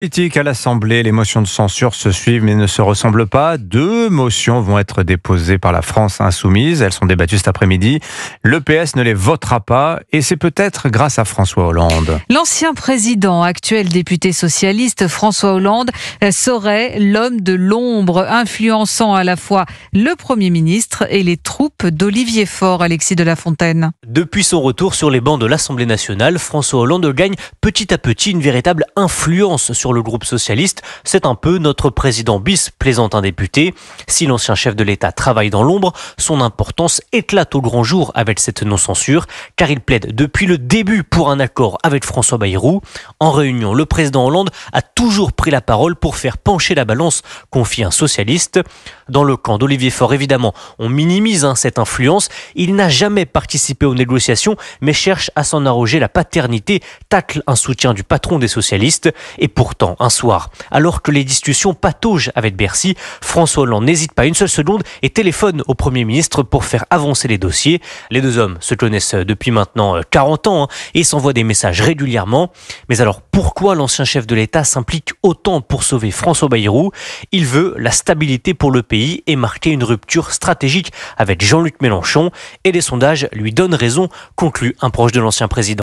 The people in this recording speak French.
Politique à l'Assemblée, les motions de censure se suivent mais ne se ressemblent pas. Deux motions vont être déposées par la France insoumise. Elles sont débattues cet après-midi. Le PS ne les votera pas et c'est peut-être grâce à François Hollande. L'ancien président, actuel député socialiste, François Hollande, serait l'homme de l'ombre, influençant à la fois le Premier ministre et les troupes d'Olivier Faure, Alexis de la Fontaine. Depuis son retour sur les bancs de l'Assemblée nationale, François Hollande gagne petit à petit une véritable influence sur le groupe socialiste. C'est un peu notre président bis, plaisante un député. Si l'ancien chef de l'État travaille dans l'ombre, son importance éclate au grand jour avec cette non-censure, car il plaide depuis le début pour un accord avec François Bayrou. En réunion, le président Hollande a toujours pris la parole pour faire pencher la balance, confie un socialiste. Dans le camp d'Olivier Faure, évidemment, on minimise cette influence. Il n'a jamais participé aux négociations, mais cherche à s'en arroger la paternité, tacle un soutien du patron des socialistes. Et pourtant, un soir, alors que les discussions pataugent avec Bercy, François Hollande n'hésite pas une seule seconde et téléphone au Premier ministre pour faire avancer les dossiers. Les deux hommes se connaissent depuis maintenant 40 ans et s'envoient des messages régulièrement. Mais alors, pourquoi l'ancien chef de l'État s'implique autant pour sauver François Bayrou ? Il veut la stabilité pour le pays et marquer une rupture stratégique avec Jean-Luc Mélenchon. Et les sondages lui donnent raison, conclut un proche de l'ancien président.